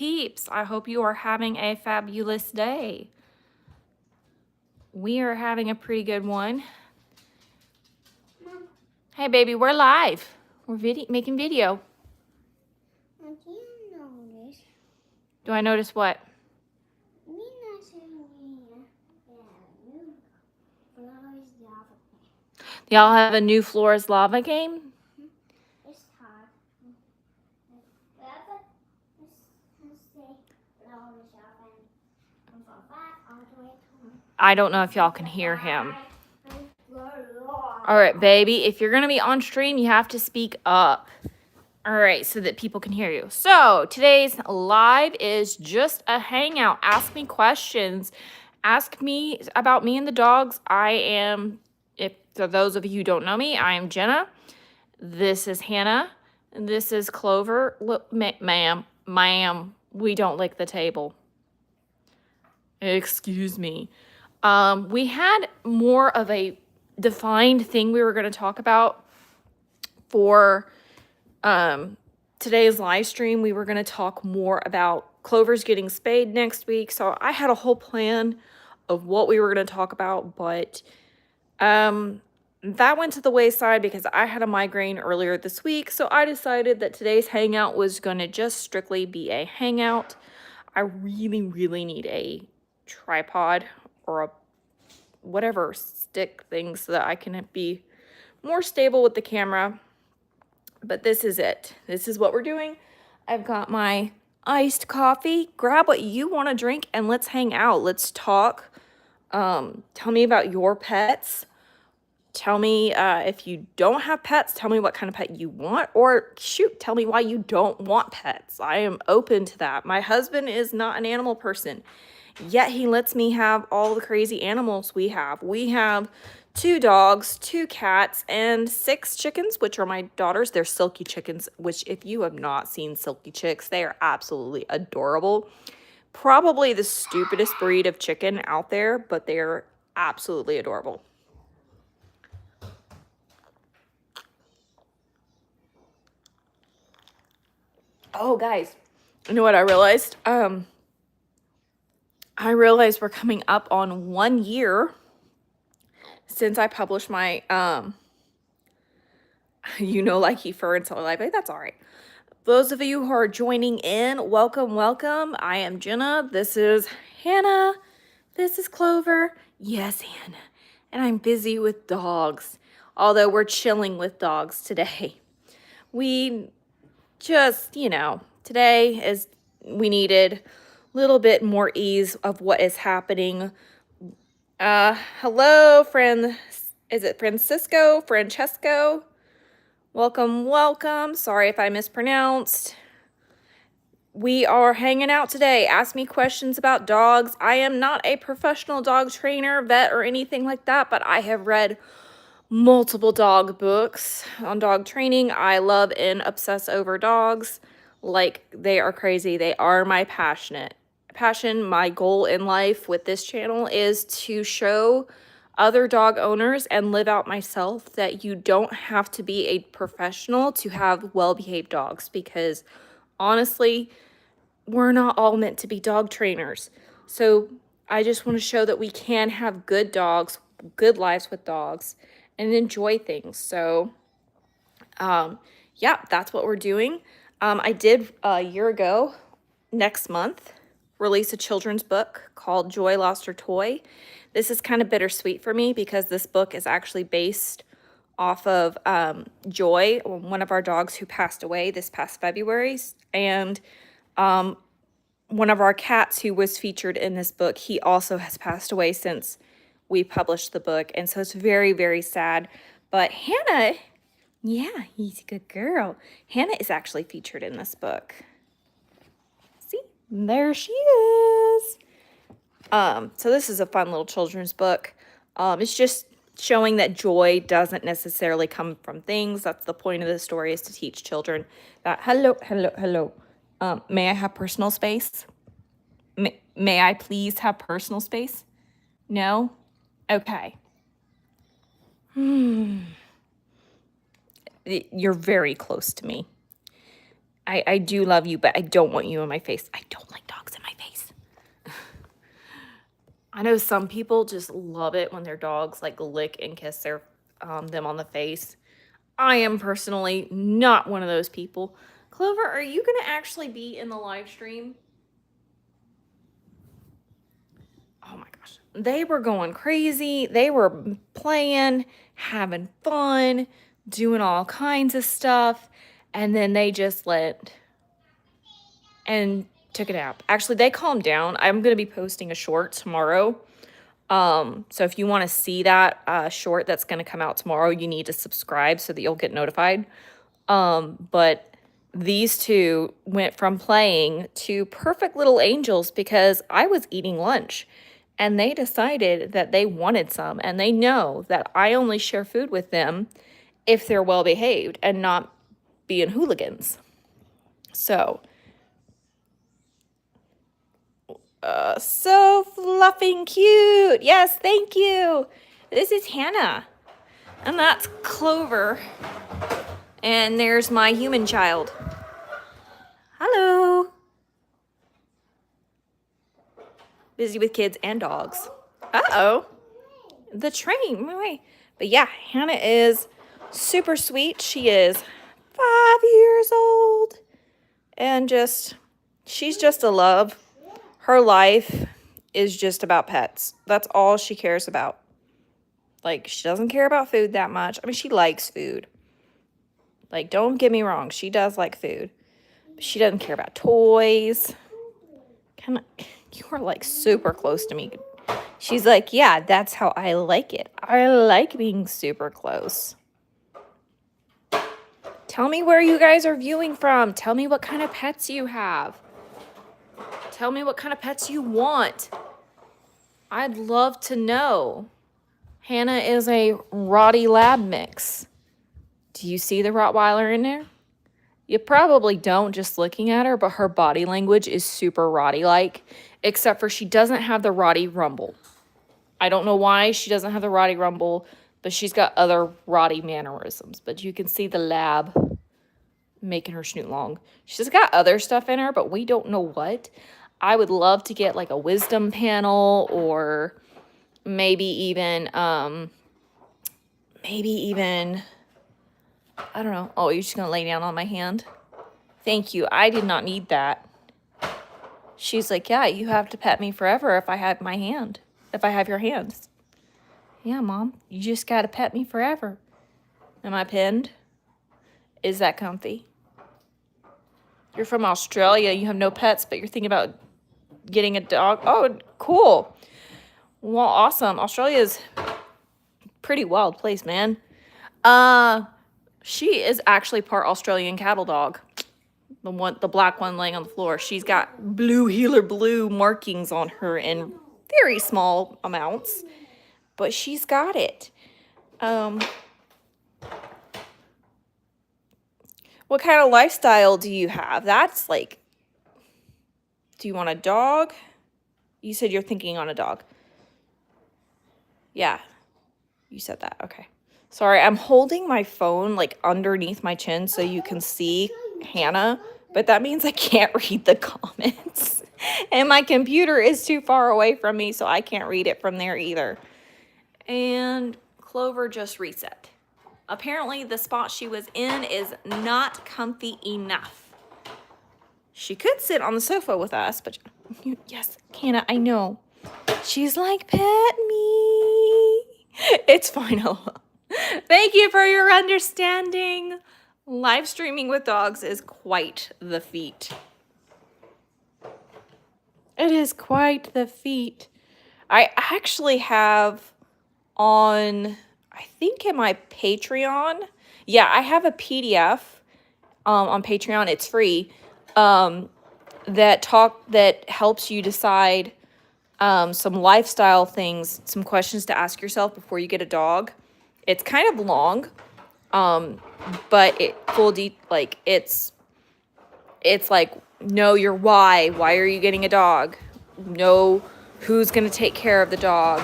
peeps. I hope you are having a fabulous day. We are having a pretty good one. Mom, Hey, baby, we're live. We're making video. I didn't notice. Do I notice what? We not saying you flowers lava. Y'all have a new Flora's Lava game? It's hard. Let's say flowers lava and for back all the way to I don't know if y'all can hear him. All right, baby, if you're going to be on stream, you have to speak up. All right, so that people can hear you. So today's live is just a hangout. Ask me questions. Ask me about me and the dogs. I am, if for those of you who don't know me, I am Jena. This is Hannah. This is Clover. Look, ma'am, we don't lick the table. Excuse me. We had more of a defined thing we were going to talk about for today's live stream. We were going to talk more about Clover's getting spayed next week. So I had a whole plan of what we were going to talk about, but that went to the wayside because I had a migraine earlier this week. So I decided that today's hangout was going to just strictly be a hangout. I really, really need a tripod or a whatever stick thing so that I can be more stable with the camera. But this is it. This is what we're doing. I've got my iced coffee. Grab what you want to drink and let's hang out. Let's talk. Tell me about your pets. Tell me if you don't have pets, tell me what kind of pet you want. Or shoot, tell me why you don't want pets. I am open to that. My husband is not an animal person, yet he lets me have all the crazy animals we have. We have 2 dogs, 2 cats, and 6 chickens, which are my daughter's. They're silky chickens, which if you have not seen silky chicks, they are absolutely adorable. Probably the stupidest breed of chicken out there, but they are absolutely adorable. Oh, guys, you know what I realized? I realized we're coming up on 1 year since I published my, like he fur and so like, that's all right. Those of you who are joining in, welcome, welcome. I am Jena. This is Hannah. This is Clover. Yes, Hannah. And I'm busy with dogs, although we're chilling with dogs today. We just, today is we needed a little bit more ease of what is happening. Hello, friend. Is it Francesco? Welcome, welcome. Sorry if I mispronounced. We are hanging out today. Ask me questions about dogs. I am not a professional dog trainer, vet, or anything like that, but I have read multiple dog books on dog training. I love and obsess over dogs like they are crazy. They are my passion. My goal in life with this channel is to show other dog owners and live out myself that you don't have to be a professional to have well-behaved dogs, because honestly, we're not all meant to be dog trainers. So I just want to show that we can have good dogs, good lives with dogs, and enjoy things. So, yeah, that's what we're doing. I did a year ago, next month, release a children's book called Joy Lost Her Toy. This is kind of bittersweet for me because this book is actually based off of Joy, one of our dogs who passed away this past February, and one of our cats who was featured in this book, he also has passed away since we published the book. And so it's very, very sad. But Hannah, yeah, he's a good girl. Hannah is actually featured in this book. See, there she is. So this is a fun little children's book. It's just showing that joy doesn't necessarily come from things. That's the point of the story, is to teach children that, hello. May I have personal space? May I please have personal space? No? Okay. You're very close to me. I do love you, but I don't want you in my face. I don't like dogs in my face. I know some people just love it when their dogs like lick and kiss them on the face. I am personally not one of those people. Clover, are you going to actually be in the live stream? Oh my gosh. They were going crazy. They were playing, having fun, doing all kinds of stuff. And then they just let and took a nap. Actually, they calmed down. I'm going to be posting a short tomorrow. So if you want to see that short that's going to come out tomorrow, you need to subscribe so that you'll get notified. But these two went from playing to perfect little angels because I was eating lunch and they decided that they wanted some, and they know that I only share food with them if they're well behaved and not being hooligans. So so fluffing cute. Yes, thank you. This is Hannah. And that's Clover. And there's my human child. Hello. Busy with kids and dogs. Uh-oh. The train. Wait. But yeah, Hannah is super sweet. She is 5 years old. And she's just a love. Her life is just about pets. That's all she cares about. Like, she doesn't care about food that much. I mean, she likes food. Like, don't get me wrong. She does like food. But she doesn't care about toys. You are, like, super close to me. She's like, yeah, that's how I like it. I like being super close. Tell me where you guys are viewing from. Tell me what kind of pets you have. Tell me what kind of pets you want. I'd love to know. Hannah is a Rottie Lab mix. Do you see the Rottweiler in there? You probably don't just looking at her, but her body language is super Rottie-like, except for she doesn't have the Rottie rumble. I don't know why she doesn't have the Rottie rumble, but she's got other Rottie mannerisms. But you can see the lab making her snoot long. She's got other stuff in her, but we don't know what. I would love to get like a wisdom panel, or maybe even, I don't know. Oh, you're just going to lay down on my hand? Thank you. I did not need that. She's like, yeah, you have to pet me forever if I have my hand. If I have your hands. Yeah, Mom. You just got to pet me forever. Am I pinned? Is that comfy? You're from Australia. You have no pets, but you're thinking about getting a dog. Oh, cool. Well, awesome. Australia is a pretty wild place, man. She is actually part Australian cattle dog. The black one laying on the floor. She's got blue heeler blue markings on her in very small amounts, but she's got it. What kind of lifestyle do you have? That's like, do you want a dog? You said you're thinking on a dog. Yeah, you said that. Okay. Sorry, I'm holding my phone like underneath my chin so you can see Hannah, but that means I can't read the comments. And my computer is too far away from me, so I can't read it from there either. And Clover just reset. Apparently, the spot she was in is not comfy enough. She could sit on the sofa with us, but yes, Hannah, I know. She's like, pet me. It's fine. Thank you for your understanding. Live streaming with dogs is quite the feat. It is quite the feat. I actually have on, I think in my Patreon. Yeah, I have a PDF on Patreon. It's free. That helps you decide some lifestyle things, some questions to ask yourself before you get a dog. It's kind of long, but it's like, know your why. Why are you getting a dog? Know who's going to take care of the dog.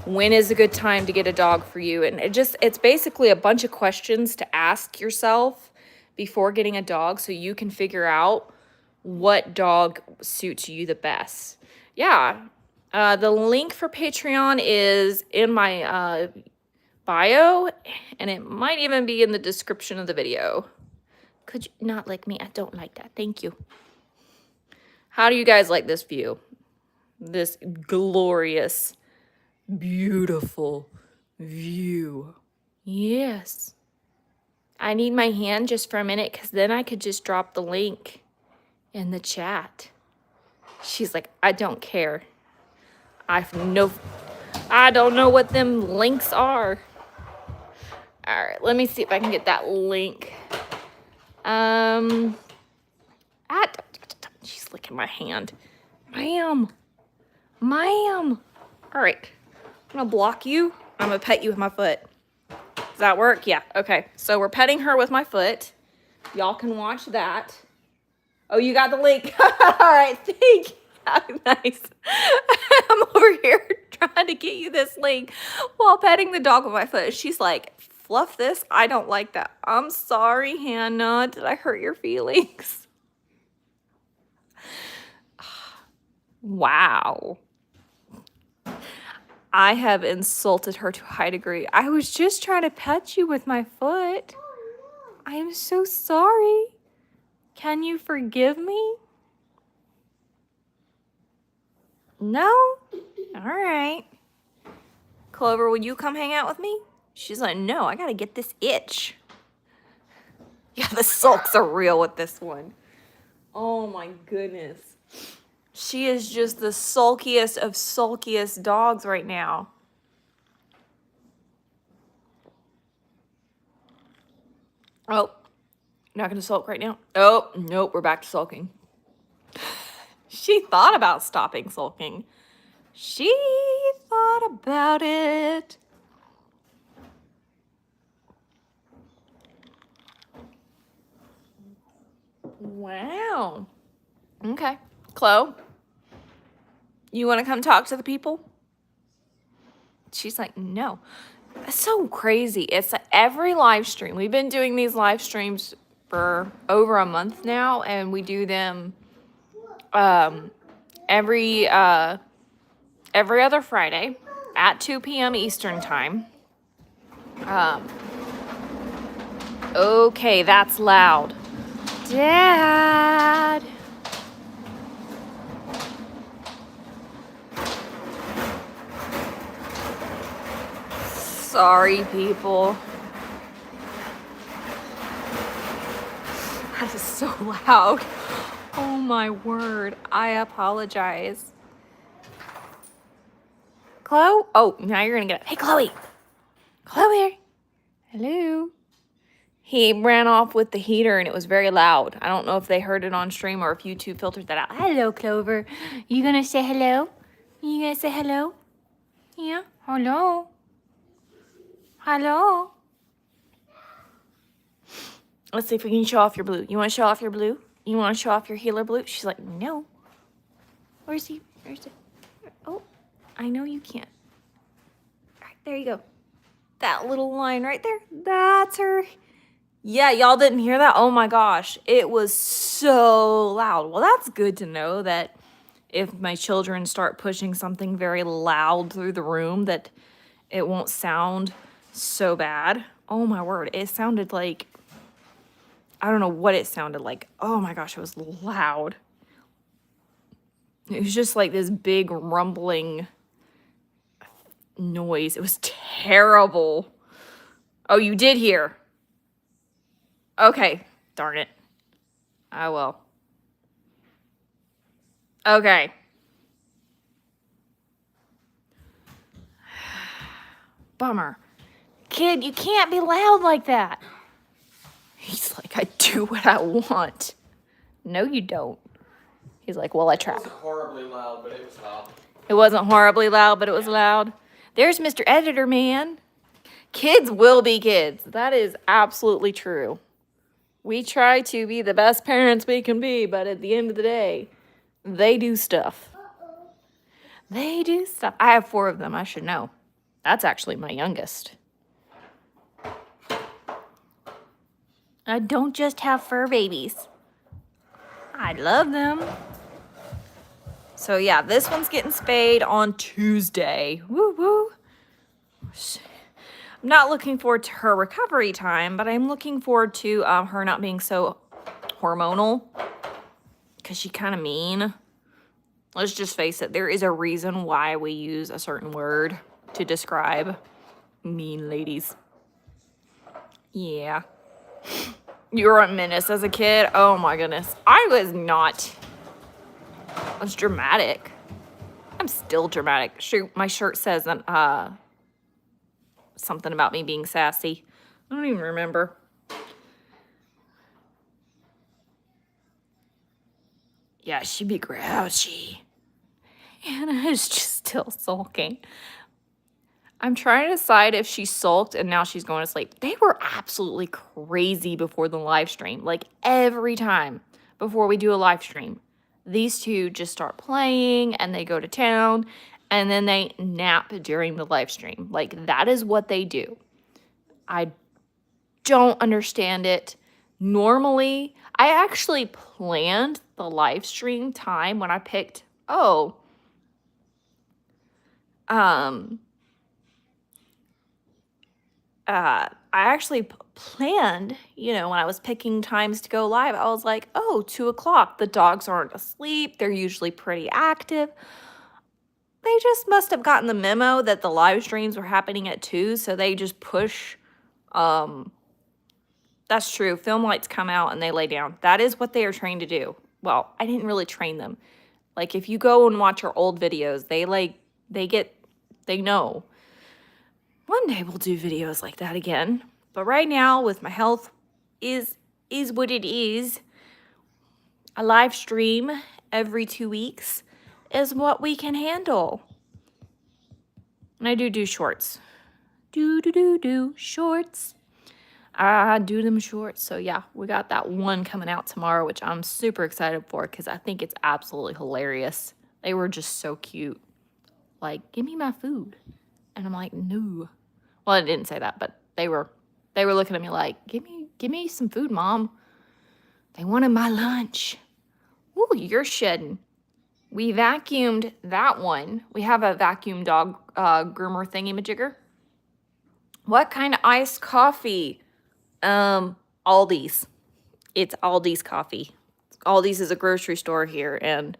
When is a good time to get a dog for you? And it's basically a bunch of questions to ask yourself before getting a dog so you can figure out what dog suits you the best. Yeah. The link for Patreon is in my bio, and it might even be in the description of the video. Could you not lick me? I don't like that. Thank you. How do you guys like this view? This glorious, beautiful view. Yes. I need my hand just for a minute because then I could just drop the link in the chat. She's like, I don't care. I don't know what them links are. All right, let me see if I can get that link. She's licking my hand. Ma'am. All right, I'm gonna block you. I'm gonna pet you with my foot. Does that work? Yeah, okay. So we're petting her with my foot. Y'all can watch that. Oh, you got the link. All right, thank you. Nice. I'm over here trying to get you this link while petting the dog with my foot. She's like, fluff this? I don't like that. I'm sorry, Hannah. Did I hurt your feelings? Wow. I have insulted her to a high degree. I was just trying to pet you with my foot. I am so sorry. Can you forgive me? No? All right. Clover, will you come hang out with me? She's like, no, I gotta get this itch. Yeah, the sulks are real with this one. Oh my goodness. She is just the sulkiest of sulkiest dogs right now. Oh, not gonna sulk right now? Oh, nope, we're back to sulking. She thought about stopping sulking. She thought about it. Wow. Okay. Chloe, you want to come talk to the people? She's like, no. That's so crazy. It's every live stream. We've been doing these live streams for over a month now, and we do them every other Friday at 2 p.m. Eastern time. Okay, that's loud. Dad. Sorry, people. That is so loud. Oh my word. I apologize. Chloe? Oh, now you're gonna get up. Hey, Chloe. Chloe. Hello. He ran off with the heater and it was very loud. I don't know if they heard it on stream or if YouTube filtered that out. Hello, Clover. You gonna say hello? You gonna say hello? Yeah. Hello. Hello. Let's see if we can show off your blue. You want to show off your blue? You want to show off your healer blue? She's like, no. Where's he? Where's it? Oh, I know you can't. All right, there you go. That little line right there. That's her. Yeah, y'all didn't hear that? Oh my gosh. It was so loud. Well, that's good to know that if my children start pushing something very loud through the room that it won't sound so bad. Oh my word. It sounded like, I don't know what it sounded like. Oh my gosh, it was loud. It was just like this big rumbling noise. It was terrible. Oh, you did hear? Okay, darn it. I will. Okay. Bummer. Kid, you can't be loud like that. He's like, I do what I want. No, you don't. He's like, well, I tried. It wasn't horribly loud, but it was loud. It wasn't horribly loud, but it was loud. There's Mr. Editorman. Kids will be kids. That is absolutely true. We try to be the best parents we can be, but at the end of the day, they do stuff. They do stuff. I have 4 of them, I should know. That's actually my youngest. I don't just have fur babies. I love them. So yeah, this one's getting spayed on Tuesday. Woo woo. I'm not looking forward to her recovery time, but I'm looking forward to her not being so hormonal. Because she kind of mean. Let's just face it, there is a reason why we use a certain word to describe mean ladies. Yeah. You were a menace as a kid? Oh my goodness. I was not. I was dramatic. I'm still dramatic. My shirt says something about me being sassy. I don't even remember. Yeah, she'd be grouchy. Hannah is just still sulking. I'm trying to decide if she sulked and now she's going to sleep. They were absolutely crazy before the live stream. Like every time before we do a live stream, these two just start playing and they go to town and then they nap during the live stream. Like that is what they do. I don't understand it. Normally, I actually planned the live stream time when I picked, I actually planned, when I was picking times to go live, I was like, 2 o'clock. The dogs aren't asleep. They're usually pretty active. They just must have gotten the memo that the live streams were happening at 2, so they just push. That's true. Film lights come out and they lay down. That is what they are trained to do. Well, I didn't really train them. Like, if you go and watch our old videos, they know. One day we'll do videos like that again. But right now, with my health, is what it is. A live stream every 2 weeks is what we can handle. And I do shorts. Shorts. I do them shorts. So yeah, we got that one coming out tomorrow, which I'm super excited for because I think it's absolutely hilarious. They were just so cute. Like, give me my food. And I'm like, no. Well, I didn't say that, but they were looking at me like, give me some food, Mom. They wanted my lunch. Ooh, you're shedding. We vacuumed that one. We have a vacuum dog groomer thingy-majigger. What kind of iced coffee? Aldi's. It's Aldi's coffee. Aldi's is a grocery store here, and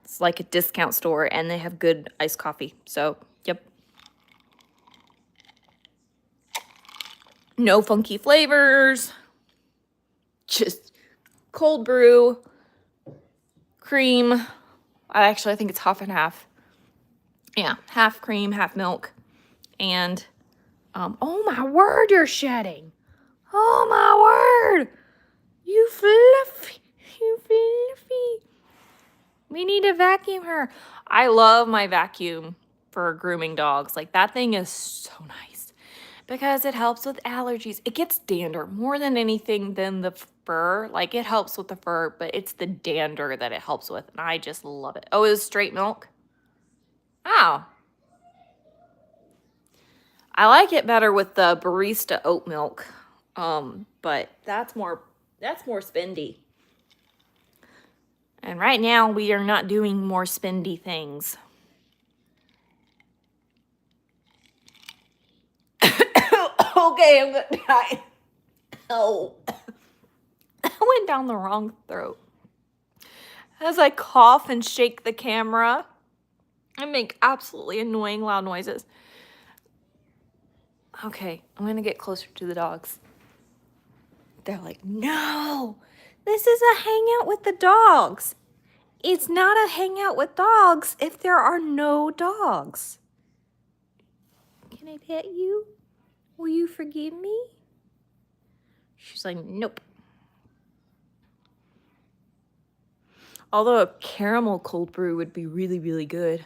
it's like a discount store, and they have good iced coffee. So, yep. No funky flavors. Just cold brew, cream. I think it's half and half. Yeah, half cream, half milk. And, oh my word, you're shedding. Oh my word. You fluffy. We need to vacuum her. I love my vacuum for grooming dogs. Like, that thing is so nice because it helps with allergies. It gets dander more than anything than the fur. Like, it helps with the fur, but it's the dander that it helps with, and I just love it. Oh, it was straight milk? Oh. I like it better with the barista oat milk, but that's more spendy. And right now, we are not doing more spendy things. Okay, I'm gonna die. Oh. I went down the wrong throat. As I cough and shake the camera, I make absolutely annoying loud noises. Okay, I'm gonna get closer to the dogs. They're like, no, this is a hangout with the dogs. It's not a hangout with dogs if there are no dogs. Can I pet you? Will you forgive me? She's like, nope. Although a caramel cold brew would be really, really good.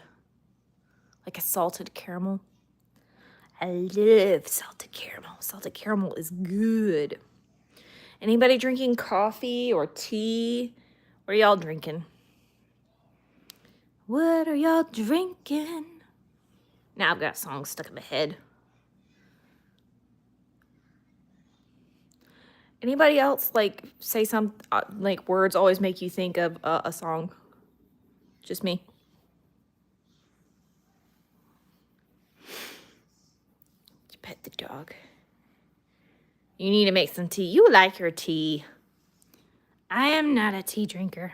Like a salted caramel. I love salted caramel. Salted caramel is good. Anybody drinking coffee or tea? What are y'all drinking? What are y'all drinking? Now I've got songs stuck in my head. Anybody else like say some like words always make you think of a song? Just me. Pet the dog. You need to make some tea. You like your tea. I am not a tea drinker.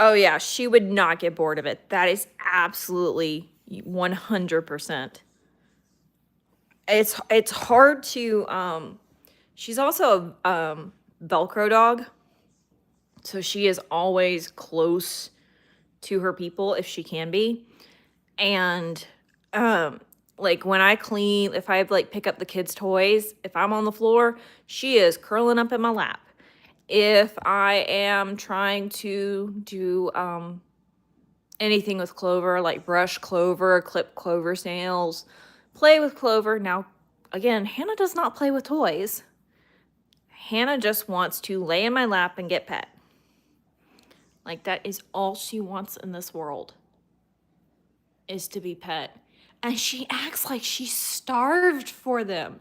Oh yeah, she would not get bored of it. That is absolutely 100%. It's hard to she's also a Velcro dog. So she is always close to her people if she can be. And like when I clean, if I like pick up the kids' toys, if I'm on the floor, she is curling up in my lap. If I am trying to do anything with Clover, like brush Clover, clip Clover's nails, play with Clover. Now, again, Hannah does not play with toys. Hannah just wants to lay in my lap and get pet. Like that is all she wants in this world, is to be pet. And she acts like she's starved for them.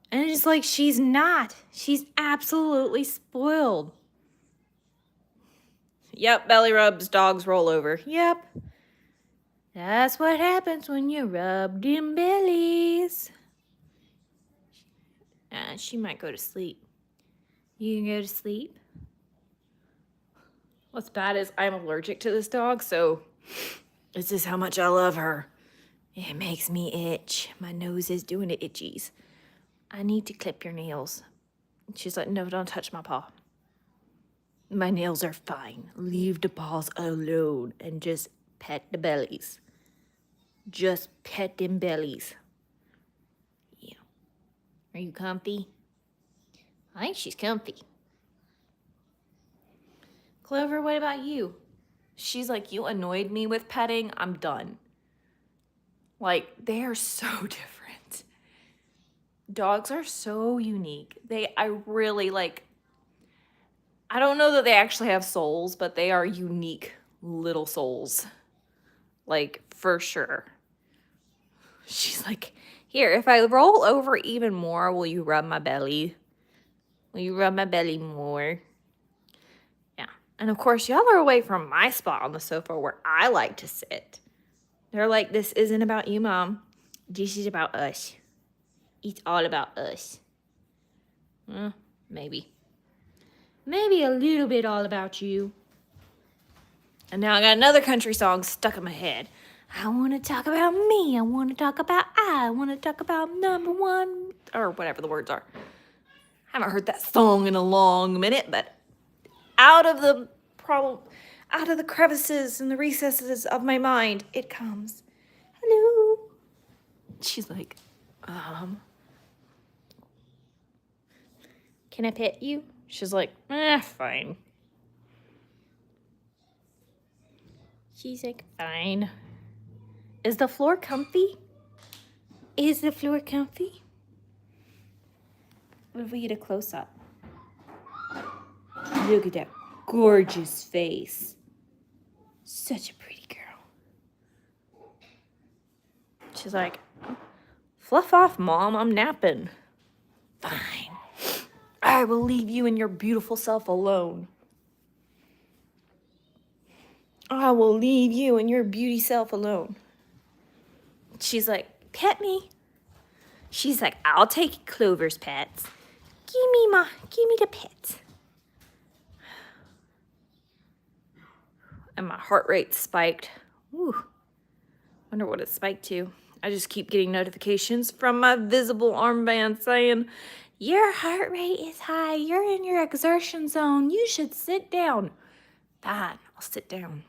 And it's like she's not. She's absolutely spoiled. Yep, belly rubs, dogs roll over. Yep. That's what happens when you rub them bellies. She might go to sleep. You can go to sleep. What's bad is I'm allergic to this dog, so this is how much I love her. It makes me itch. My nose is doing the itchies. I need to clip your nails. She's like, no, don't touch my paw. My nails are fine. Leave the paws alone and just pet the bellies. Just pet them bellies. Yeah. Are you comfy? I think she's comfy. Clover, what about you? She's like, you annoyed me with petting. I'm done. Like, they are so different. Dogs are so unique. I really like, I don't know that they actually have souls, but they are unique little souls. Like, for sure. She's like, here, if I roll over even more, will you rub my belly? Will you rub my belly more? Yeah. And of course, y'all are away from my spot on the sofa where I like to sit. They're like, this isn't about you, Mom. This is about us. It's all about us. Maybe. Maybe a little bit all about you. And now I got another country song stuck in my head. I want to talk about me. I want to talk about I want to talk about number one. Or whatever the words are. I haven't heard that song in a long minute, but out of the crevices and the recesses of my mind, it comes. Hello. She's like, can I pet you? She's like, fine. She's like, fine. Is the floor comfy? Is the floor comfy? What if we get a close-up? Look at that gorgeous face. Such a pretty girl. She's like, fluff off, Mom. I'm napping. Fine. I will leave you and your beautiful self alone. I will leave you and your beauty self alone. She's like, pet me. She's like, I'll take Clover's pets. Give me the pets. And my heart rate spiked. Ooh. Wonder what it spiked to. I just keep getting notifications from my visible armband saying, your heart rate is high. You're in your exertion zone. You should sit down. Fine, I'll sit down.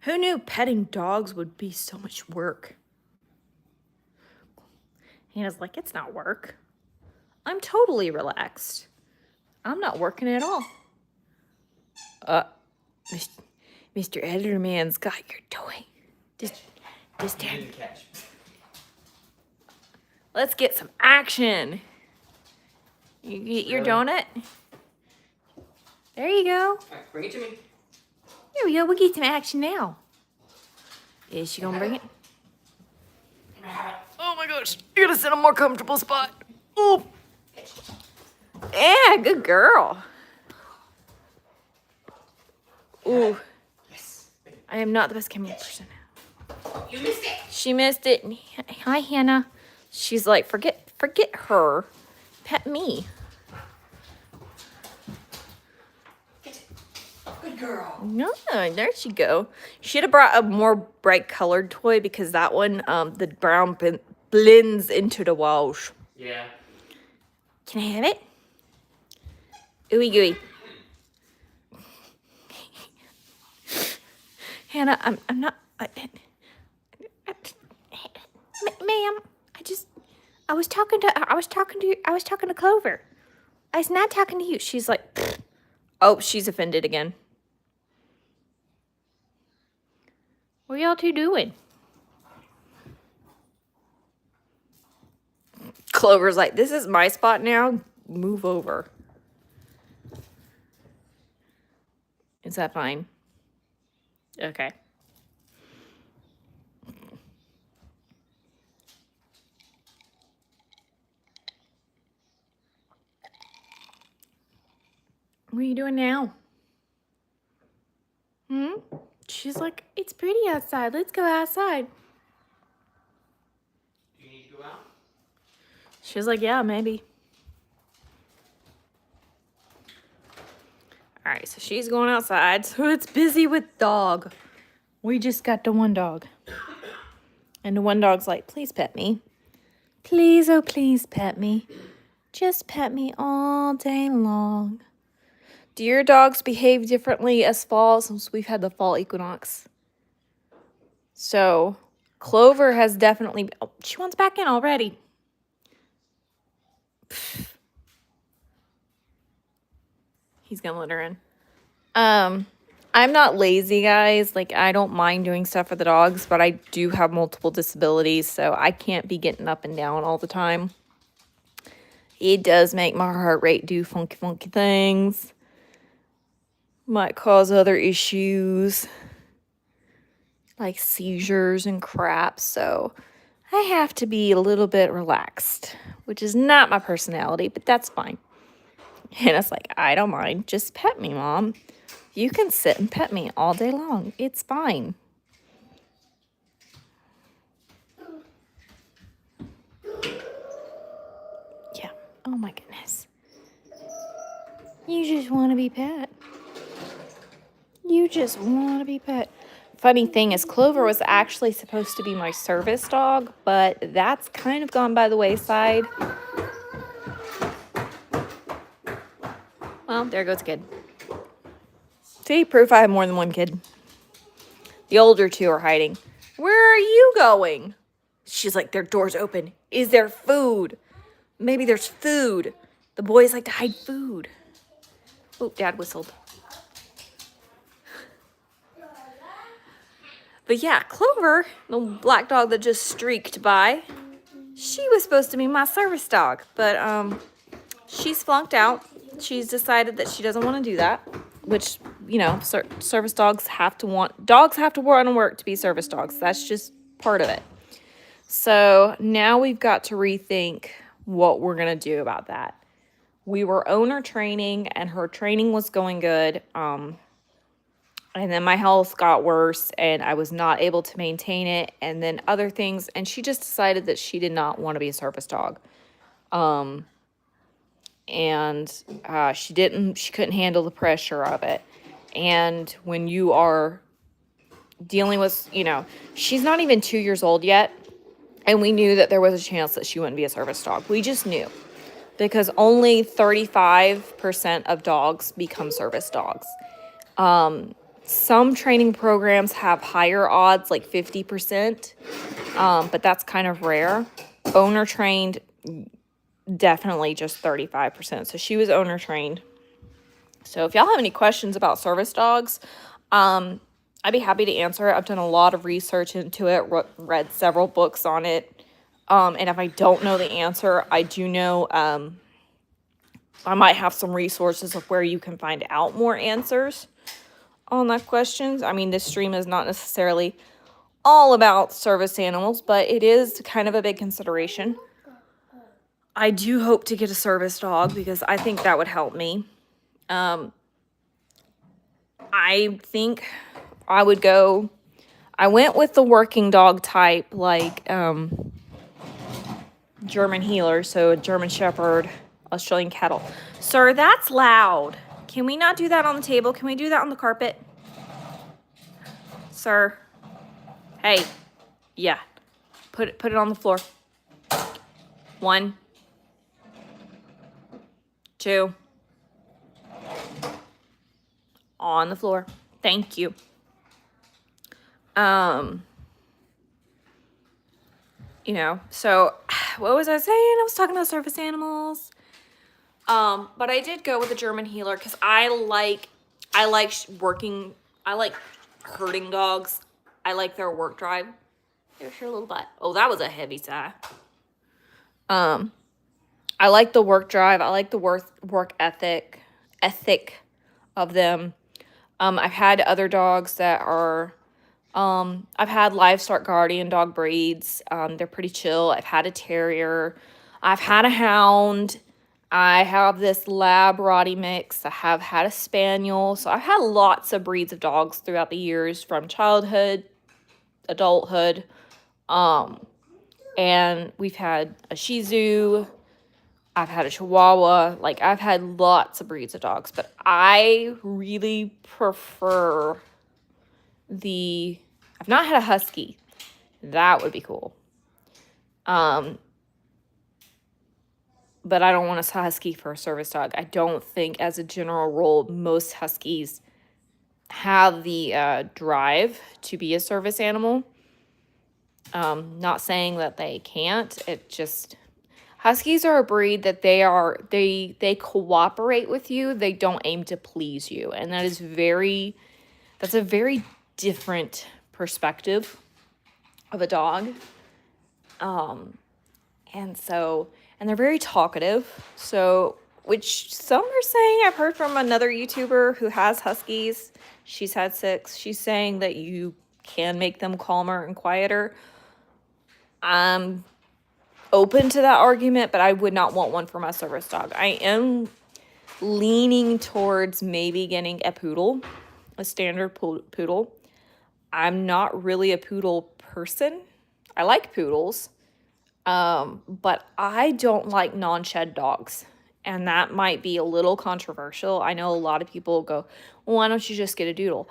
Who knew petting dogs would be so much work? Hannah's like, it's not work. I'm totally relaxed. I'm not working at all. Mr. Editorman's got your toy. Just down. Let's get some action. You get your donut? There you go. Alright, bring it to me. Here we go. We'll get some action now. Is she gonna bring it? Oh my gosh. You gotta sit in a more comfortable spot. Oh. Yeah, good girl. Ooh. I am not the best camera person. You missed it. She missed it. Hi, Hannah. She's like, forget her. Pet me. Good girl. No, there she go. Should have brought a more bright colored toy because that one, the brown blends into the wash. Yeah. Can I have it? Ooey gooey. Hannah, I'm not. Ma'am, I was talking to Clover. I was not talking to you. She's like, pfft. Oh, she's offended again. What are y'all two doing? Clover's like, this is my spot now. Move over. Is that fine? Okay. What are you doing now? She's like, it's pretty outside. Let's go outside. Do you need to go out? She's like, yeah, maybe. All right, so she's going outside. So it's busy with dog. We just got the one dog. And the one dog's like, please pet me. Please, oh, please pet me. Just pet me all day long. Do your dogs behave differently as fall since we've had the fall equinox? So Clover has definitely, oh, she wants back in already. Pfft. He's gonna let her in. I'm not lazy, guys. Like, I don't mind doing stuff for the dogs, but I do have multiple disabilities, so I can't be getting up and down all the time. It does make my heart rate do funky things. Might cause other issues, like seizures and crap, so I have to be a little bit relaxed, which is not my personality, but that's fine. And it's like, I don't mind. Just pet me, Mom. You can sit and pet me all day long. It's fine. Yeah. Oh my goodness. You just want to be pet. You just want to be pet. Funny thing is, Clover was actually supposed to be my service dog, but that's kind of gone by the wayside. Well, there goes a kid. See, proof I have more than one kid. The older two are hiding. Where are you going? She's like, their door's open. Is there food? Maybe there's food. The boys like to hide food. Oh, Dad whistled. But yeah, Clover, the black dog that just streaked by, she was supposed to be my service dog. But she's flunked out. She's decided that she doesn't want to do that. Which, you know, service dogs have to want to work to be service dogs. That's just part of it. So now we've got to rethink what we're going to do about that. We were owner training and her training was going good. And then my health got worse and I was not able to maintain it. And then other things. And she just decided that she did not want to be a service dog. She couldn't handle the pressure of it. And when you are dealing with, you know, she's not even 2 years old yet. And we knew that there was a chance that she wouldn't be a service dog. We just knew. Because only 35% of dogs become service dogs. Some training programs have higher odds, like 50%. But that's kind of rare. Owner trained, definitely just 35%. So she was owner trained. So if y'all have any questions about service dogs, I'd be happy to answer it. I've done a lot of research into it, read several books on it. And if I don't know the answer, I do know I might have some resources of where you can find out more answers on that questions. I mean, this stream is not necessarily all about service animals, but it is kind of a big consideration. I do hope to get a service dog because I think that would help me. I think I would go, I went with the working dog type, like German healer, so a German Shepherd, Australian cattle. Sir, that's loud. Can we not do that on the table? Can we do that on the carpet? Sir. Hey. Yeah. Put it on the floor. 1, 2. On the floor. Thank you. You know, so what was I saying? I was talking about service animals. But I did go with a German healer because I like herding dogs. I like their work drive. There's your little butt. Oh, that was a heavy sigh. I like the work drive. I like the work ethic of them. I've had other dogs that are, I've had livestock guardian dog breeds. They're pretty chill. I've had a terrier. I've had a hound. I have this lab Rottie mix. I have had a spaniel. So I've had lots of breeds of dogs throughout the years, from childhood, adulthood. And we've had a Shih Tzu. I've had a Chihuahua. Like, I've had lots of breeds of dogs, but I really prefer I've not had a Husky. That would be cool. But I don't want a Husky for a service dog. I don't think, as a general rule, most Huskies have the drive to be a service animal. Not saying that they can't. It just, Huskies are a breed that they cooperate with you. They don't aim to please you. And that's a very different perspective of a dog. And they're very talkative. So, which some are saying, I've heard from another YouTuber who has Huskies. She's had 6. She's saying that you can make them calmer and quieter. I'm open to that argument, but I would not want one for my service dog. I am leaning towards maybe getting a poodle, a standard poodle. I'm not really a poodle person. I like poodles, but I don't like non-shed dogs. And that might be a little controversial. I know a lot of people go, well, why don't you just get a doodle?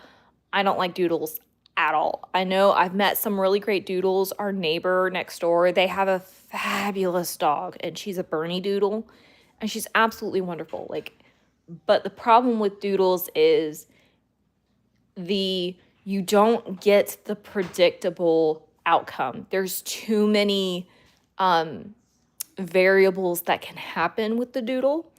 I don't like doodles at all. I know I've met some really great doodles. Our neighbor next door, they have a fabulous dog, and she's a Bernie doodle, and she's absolutely wonderful. But the problem with doodles is you don't get the predictable outcome. There's too many variables that can happen with the doodle,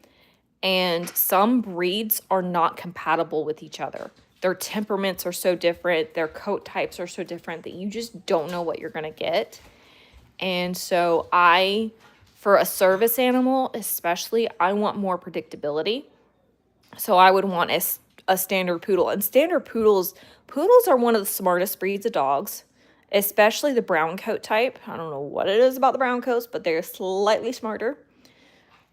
and some breeds are not compatible with each other. Their temperaments are so different, their coat types are so different that you just don't know what you're gonna get. And so for a service animal especially, I want more predictability. So I would want a standard poodle. And standard poodles are one of the smartest breeds of dogs, especially the brown coat type. I don't know what it is about the brown coats, but they're slightly smarter.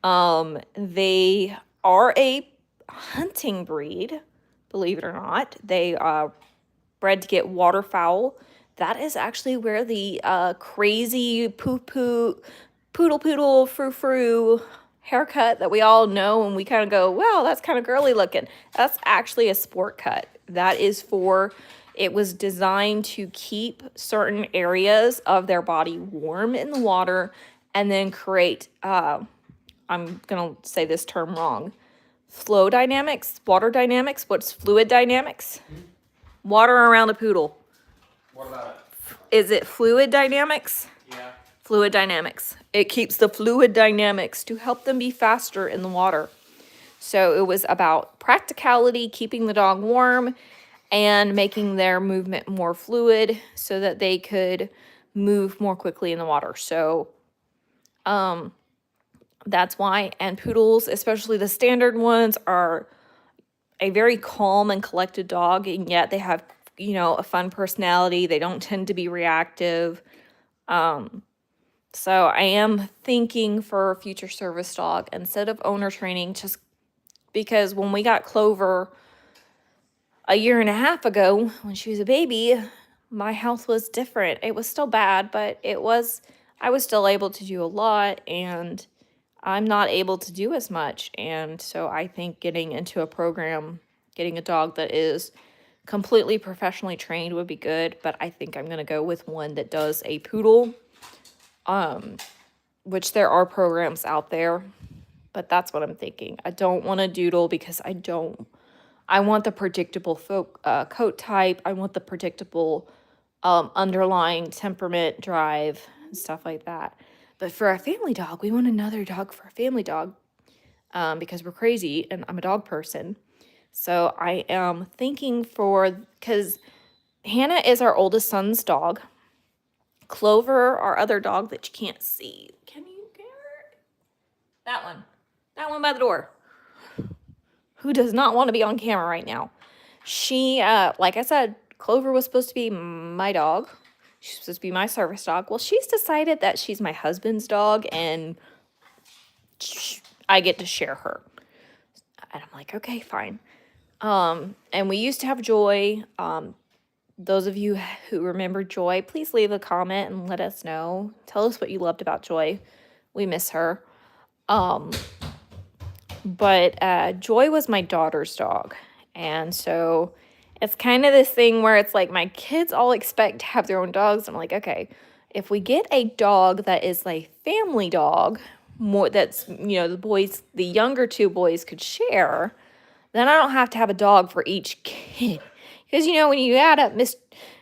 They are a hunting breed, believe it or not. They bred to get waterfowl. That is actually where the crazy poodle frou haircut that we all know, and we kind of go, wow, that's kind of girly looking. That's actually a sport cut. It was designed to keep certain areas of their body warm in the water and then create, I'm going to say this term wrong, flow dynamics, water dynamics. What's fluid dynamics? Water around a poodle. What about Is it fluid dynamics? it? Yeah. Fluid dynamics. It keeps the fluid dynamics to help them be faster in the water. So it was about practicality, keeping the dog warm, and making their movement more fluid so that they could move more quickly in the water. So that's why. And poodles, especially the standard ones, are a very calm and collected dog, and yet they have you know, a fun personality. They don't tend to be reactive. So I am thinking for a future service dog instead of owner training, just because when we got Clover a year and a half ago when she was a baby, my health was different. It was still bad, but I was still able to do a lot, and I'm not able to do as much. And so I think getting into a program, getting a dog that is completely professionally trained would be good, but I think I'm going to go with one that does a poodle, which there are programs out there, but that's what I'm thinking. I don't want a doodle because I want the predictable coat type. I want the predictable underlying temperament, drive, and stuff like that. But for a family dog, we want another dog for a family dog because we're crazy and I'm a dog person. So I am thinking because Hannah is our oldest son's dog. Clover, our other dog that you can't see. Can you get her? That one. That one by the door. Who does not want to be on camera right now? She, like I said, Clover was supposed to be my dog. She's supposed to be my service dog. Well, she's decided that she's my husband's dog and I get to share her. And I'm like, okay, fine. And we used to have Joy. Those of you who remember Joy, please leave a comment and let us know. Tell us what you loved about Joy. We miss her. But Joy was my daughter's dog. And so it's kind of this thing where it's like my kids all expect to have their own dogs. I'm like, okay, if we get a dog that is a family dog, more that's, you know, the younger two boys could share, then I don't have to have a dog for each kid. Because, you know, when you add up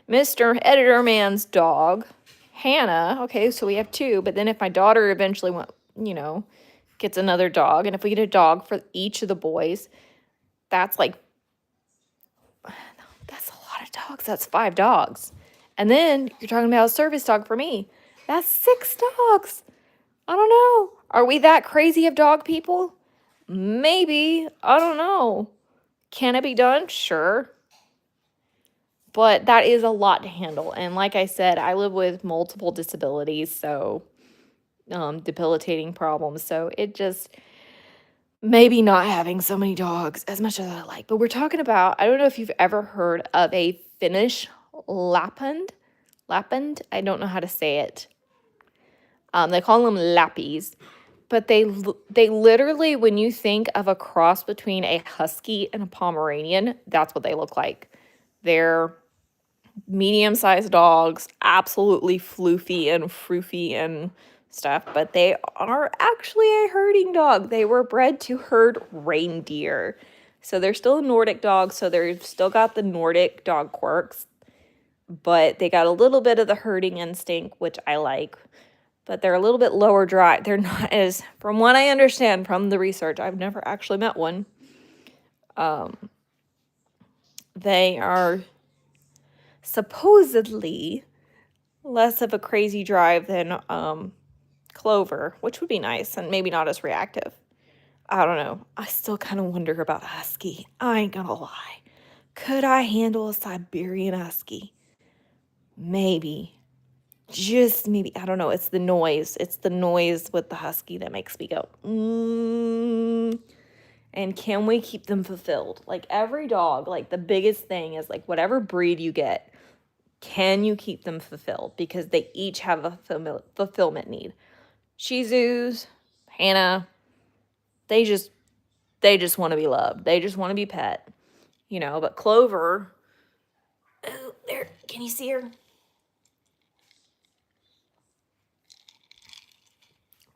Mr. Editorman's dog, Hannah, okay, so we have two. But then if my daughter eventually gets another dog, and if we get a dog for each of the boys, that's a lot of dogs. That's 5 dogs. And then you're talking about a service dog for me. That's 6 dogs. I don't know. Are we that crazy of dog people? Maybe. I don't know. Can it be done? Sure. But that is a lot to handle. And like I said, I live with multiple disabilities, so debilitating problems. So it just maybe not having so many dogs as much as I like. But we're talking about, I don't know if you've ever heard of a Finnish Lapland. Lapland? I don't know how to say it. They call them Lappies. But they literally, when you think of a cross between a Husky and a Pomeranian, that's what they look like. They're medium-sized dogs, absolutely floofy and froofy and stuff, but they are actually a herding dog. They were bred to herd reindeer. So they're still a Nordic dog, so they've still got the Nordic dog quirks, but they got a little bit of the herding instinct, which I like. But they're a little bit lower drive. They're not as, from what I understand from the research, I've never actually met one. They are supposedly less of a crazy drive than Clover, which would be nice and maybe not as reactive. I don't know. I still kind of wonder about a Husky. I ain't gonna lie. Could I handle a Siberian Husky? Maybe. Just maybe. I don't know. It's the noise. It's the noise with the Husky that makes me go, And can we keep them fulfilled? Like every dog, like the biggest thing is like whatever breed you get, can you keep them fulfilled? Because they each have a fulfillment need. Shih Tzus, Hannah, they just want to be loved. They just want to be pet, but Clover, oh, there, can you see her?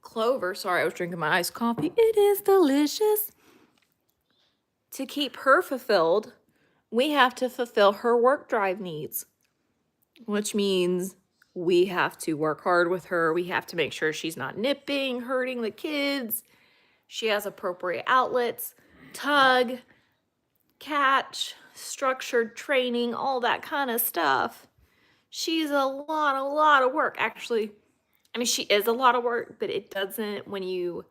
Clover, sorry, I was drinking my iced coffee. It is delicious. To keep her fulfilled, we have to fulfill her work drive needs, which means we have to work hard with her. We have to make sure she's not nipping, hurting the kids. She has appropriate outlets, tug, catch, structured training, all that kind of stuff. She's a lot of work. Actually, I mean, she is a lot of work, but it doesn't, when you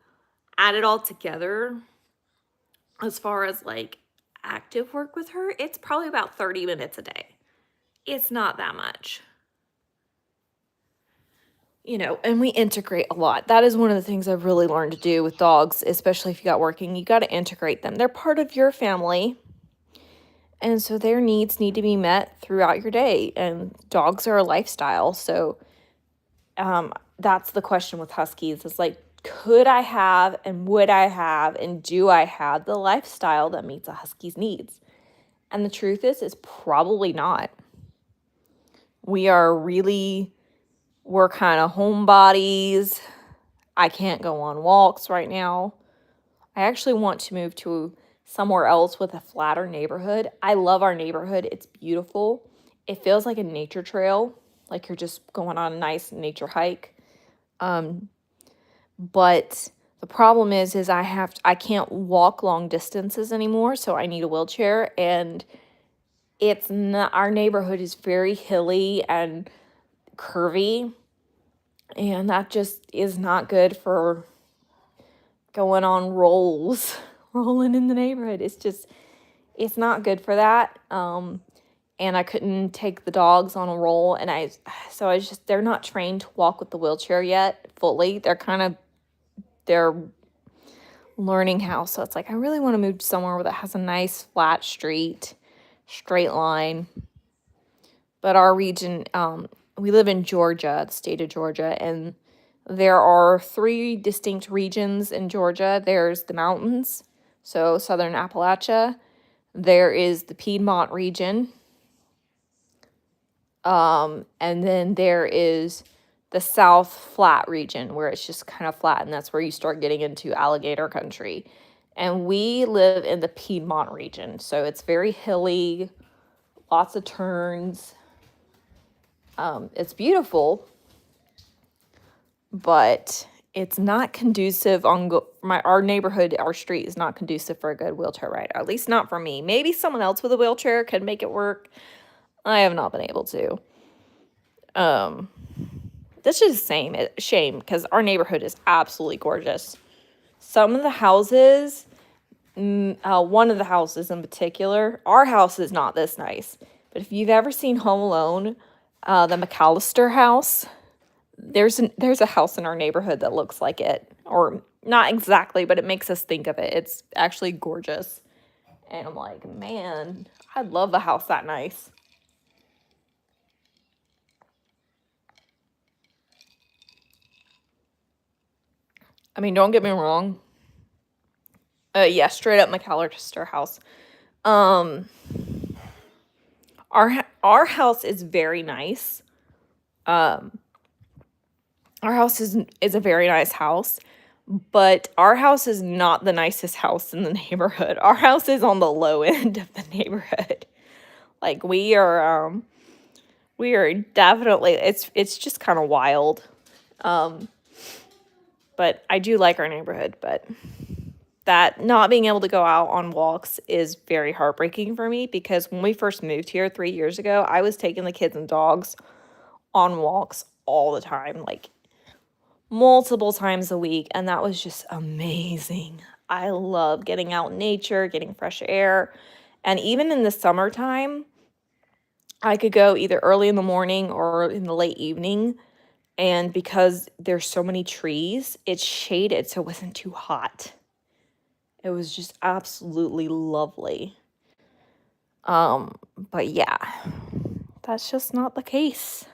add it all together, as far as like active work with her, it's probably about 30 minutes a day. it's not that much. And we integrate a lot. That is one of the things I've really learned to do with dogs, especially if you got working. You got to integrate them. They're part of your family. And so their needs need to be met throughout your day. And dogs are a lifestyle. So that's the question with Huskies. It's like, could I have and would I have and do I have the lifestyle that meets a Husky's needs? And the truth is, it's probably not. We're kind of homebodies. I can't go on walks right now. I actually want to move to somewhere else with a flatter neighborhood. I love our neighborhood. It's beautiful. It feels like a nature trail, like you're just going on a nice nature hike. But the problem is I can't walk long distances anymore, so I need a wheelchair, and it's not, our neighborhood is very hilly and curvy, and that just is not good for going on rolling in the neighborhood. It's not good for that. And I couldn't take the dogs on a roll, and they're not trained to walk with the wheelchair yet fully. They're learning how. So it's like, I really want to move to somewhere that has a nice flat street, straight line. But our region, we live in Georgia, the state of Georgia, and there are 3 distinct regions in Georgia. There's the mountains, so southern Appalachia. There is the Piedmont region. And then there is the South Flat region, where it's just kind of flat, and that's where you start getting into alligator country. And we live in the Piedmont region, so it's very hilly, lots of turns. It's beautiful, but it's not conducive our neighborhood, our street is not conducive for a good wheelchair ride, at least not for me. Maybe someone else with a wheelchair could make it work. I have not been able to. That's just a shame, because our neighborhood is absolutely gorgeous. Some of the houses, one of the houses in particular, our house is not this nice, but if you've ever seen Home Alone, the McAllister house, there's a house in our neighborhood that looks like it, or not exactly, but it makes us think of it. It's actually gorgeous, and I'm like, man, I'd love a house that nice. I mean, don't get me wrong. Yeah, straight up McAllister house. Our house is very nice. Our house is a very nice house, but our house is not the nicest house in the neighborhood. Our house is on the low end of the neighborhood. Like, we are definitely, it's just kind of wild. But I do like our neighborhood, but that not being able to go out on walks is very heartbreaking for me, because when we first moved here 3 years ago, I was taking the kids and dogs on walks all the time, like multiple times a week, and that was just amazing. I love getting out in nature, getting fresh air, and even in the summertime, I could go either early in the morning or in the late evening, and because there's so many trees, it's shaded, so it wasn't too hot. It was just absolutely lovely. But yeah, that's just not the case.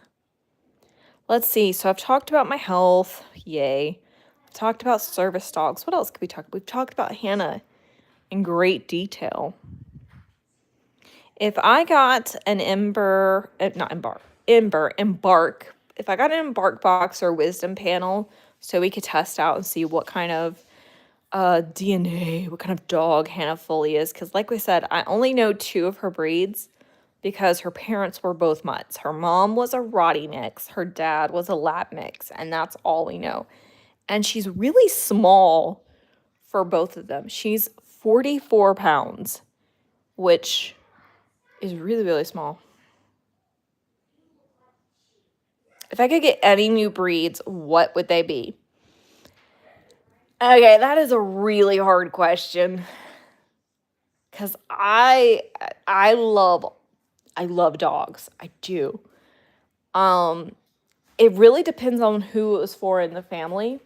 Let's see. So I've talked about my health. Yay. I've talked about service dogs. What else could we talk about? We've talked about Hannah in great detail. If I got an Embark. If I got an Embark box or wisdom panel, so we could test out and see what kind of DNA, what kind of dog Hannah fully is. Because like we said, I only know 2 of her breeds because her parents were both mutts. Her mom was a Rottie mix. Her dad was a Lab mix. And that's all we know. And she's really small for both of them. She's 44 pounds, which is really, really small. If I could get any new breeds, what would they be? Okay, that is a really hard question. Because I love I love dogs. I do. It really depends on who it was for in the family.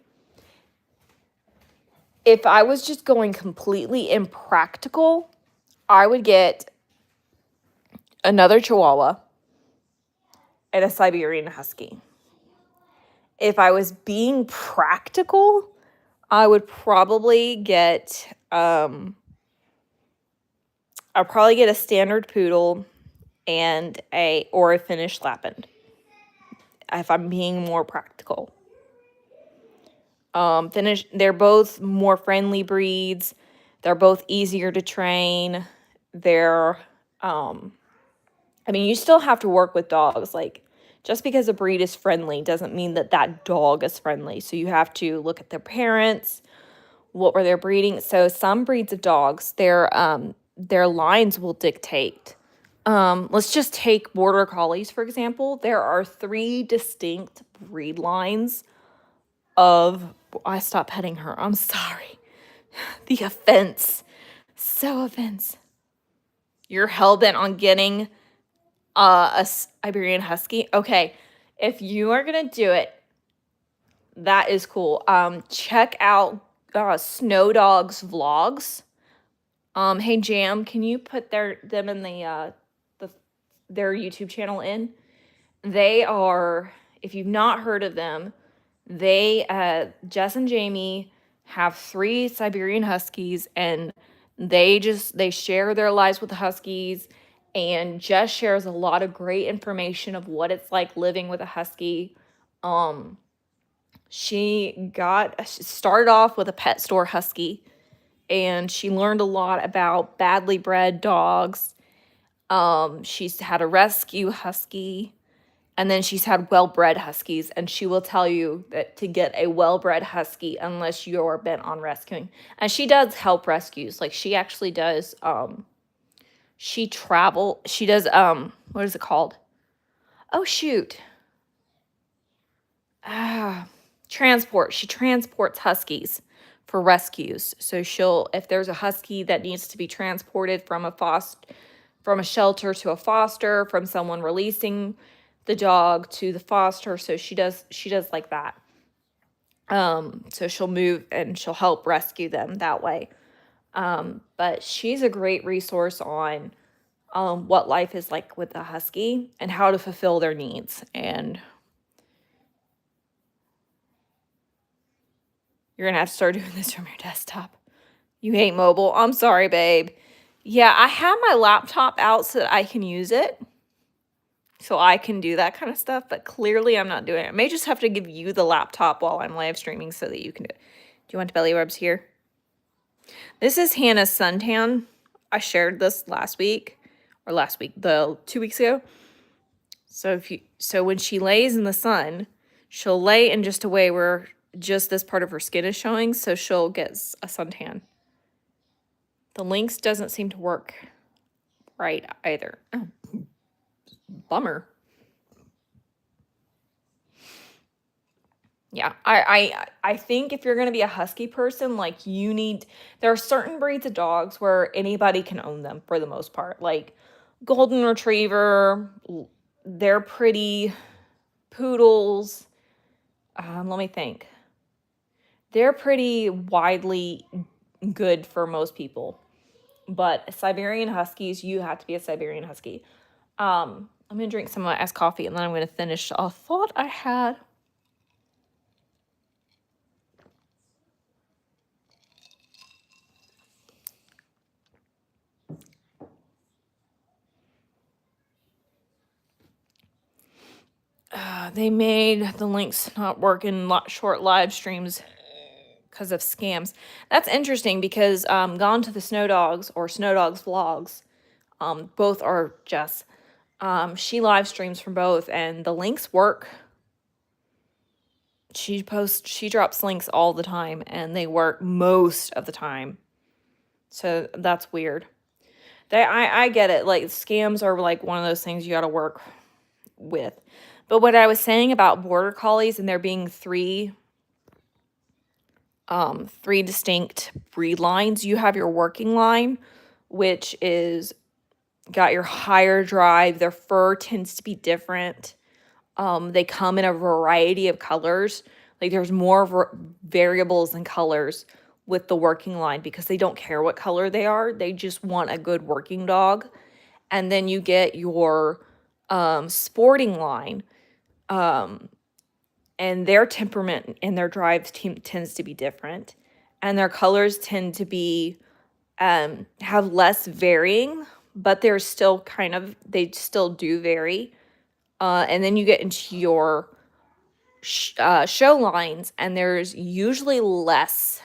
If I was just going completely impractical, I would get another Chihuahua and a Siberian Husky. If I was being practical, I would probably get I'd probably get a standard poodle and a Finnish Lapland. If I'm being more practical. Finnish, they're both more friendly breeds. They're both easier to train. They're I mean, you still have to work with dogs. Like, just because a breed is friendly doesn't mean that that dog is friendly. So you have to look at their parents, what were their breeding. So some breeds of dogs, their lines will dictate. Let's just take Border Collies, for example. There are 3 distinct breed lines of... I stopped petting her. I'm sorry. The offense. So offense. You're hell-bent on getting a Siberian Husky. Okay, if you are going to do it, that is cool. Check out Snow Dog's vlogs. Hey Jam, can you put them in their YouTube channel in? They are, if you've not heard of them, Jess and Jamie have 3 Siberian Huskies, and they share their lives with the Huskies, and Jess shares a lot of great information of what it's like living with a Husky. She started off with a pet store Husky, and she learned a lot about badly bred dogs. She's had a rescue Husky, and then she's had well-bred Huskies, and she will tell you that to get a well-bred Husky, unless you're bent on rescuing. And she does help rescues. Like, she actually does, she does, what is it called? Oh, shoot. Transport. She transports Huskies for rescues. So if there's a Husky that needs to be transported from a shelter to a foster, from someone releasing the dog to the foster, so she does like that. So she'll move and she'll help rescue them that way. But she's a great resource on what life is like with a Husky and how to fulfill their needs. And you're gonna have to start doing this from your desktop. You hate mobile. I'm sorry, babe. Yeah, I have my laptop out so that I can use it. So I can do that kind of stuff, but clearly I'm not doing it. I may just have to give you the laptop while I'm live streaming so that you can do it. Do you want belly rubs here? This is Hannah's suntan. I shared this the 2 weeks ago. So when she lays in the sun, she'll lay in just a way where just this part of her skin is showing, so she'll get a suntan. The lynx doesn't seem to work right either. Oh, bummer. Yeah, I think if you're going to be a Husky person, like, there are certain breeds of dogs where anybody can own them for the most part. Like Golden Retriever, they're pretty. Poodles, let me think. They're pretty widely good for most people. But Siberian Huskies, you have to be a Siberian Husky. I'm going to drink some of my iced coffee, and then I'm going to finish a thought I had. They made the links not work in short live streams because of scams. That's interesting because Gone to the Snow Dogs or Snow Dogs vlogs, both are Jess. She live streams from both, and the links work. She drops links all the time, and they work most of the time. So that's weird. I get it. Like, scams are like one of those things you got to work with. But what I was saying about Border Collies and there being 3 distinct breed lines, you have your working line, which is got your higher drive. Their fur tends to be different. They come in a variety of colors. Like there's more variables and colors with the working line because they don't care what color they are. They just want a good working dog. And then you get your sporting line. And their temperament and their drive tends to be different. And their colors tend to be have less varying, but they're still they still do vary. And then you get into your show lines, and there's usually less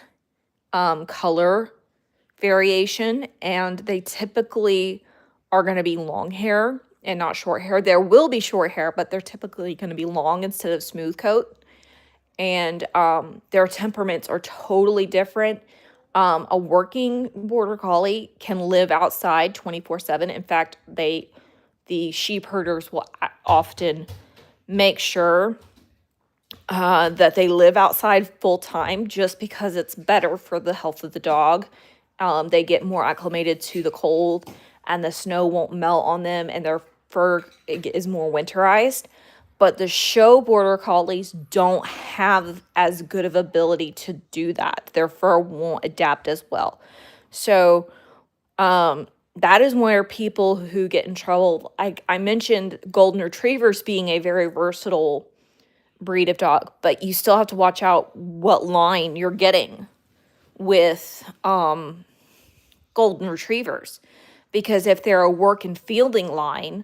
color variation, and they typically are going to be long hair and not short hair. There will be short hair, but they're typically going to be long instead of smooth coat. And their temperaments are totally different. A working border collie can live outside 24/7. In fact, the sheep herders will often make sure that they live outside full time just because it's better for the health of the dog. They get more acclimated to the cold, and the snow won't melt on them, and their fur is more winterized. But the show border collies don't have as good of ability to do that. Their fur won't adapt as well. So that is where people who get in trouble, I mentioned golden retrievers being a very versatile breed of dog, but you still have to watch out what line you're getting with golden retrievers, because if they're a work and fielding line,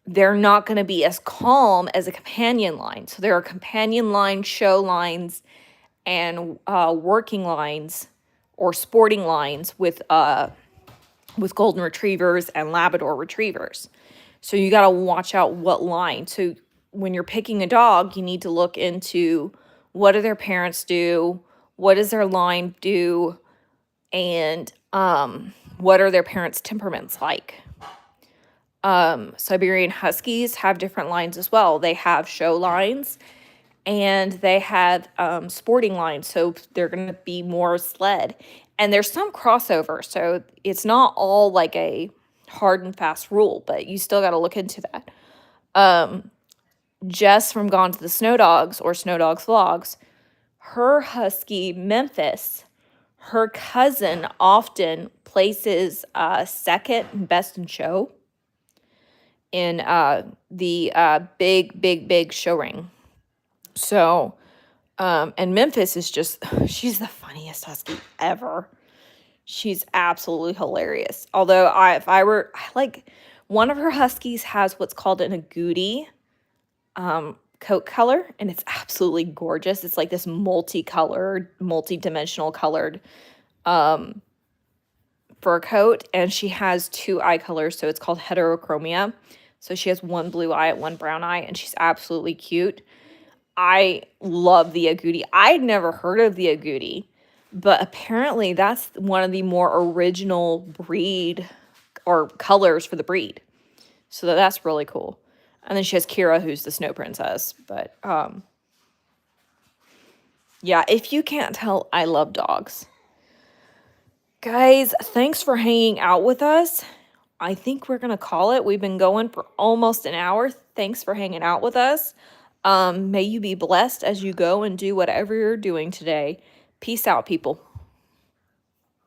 they're not going to be as calm as a companion line. So there are companion line, show lines, and working lines or sporting lines with golden retrievers and Labrador retrievers. So you got to watch out what line. So when you're picking a dog, you need to look into what do their parents do, what does their line do, and what are their parents' temperaments like. Siberian Huskies have different lines as well. They have show lines and they have sporting lines, so they're going to be more sled. And there's some crossover, so it's not all like a hard and fast rule, but you still got to look into that. Jess from Gone to the Snow Dogs or Snow Dogs Vlogs, her husky Memphis, her cousin often places second best in show in the big show ring. So, and Memphis is just, she's the funniest husky ever. She's absolutely hilarious. Although one of her huskies has what's called an agouti coat color, and it's absolutely gorgeous. It's like this multi-dimensional colored fur coat, and she has 2 eye colors, so it's called heterochromia. So she has one blue eye and one brown eye, and she's absolutely cute. I love the agouti. I'd never heard of the agouti, but apparently that's one of the more original breed or colors for the breed. So that's really cool. And then she has Kira, who's the snow princess. But yeah, if you can't tell, I love dogs. Guys, thanks for hanging out with us. I think we're going to call it. We've been going for almost an hour. Thanks for hanging out with us. May you be blessed as you go and do whatever you're doing today. Peace out, people.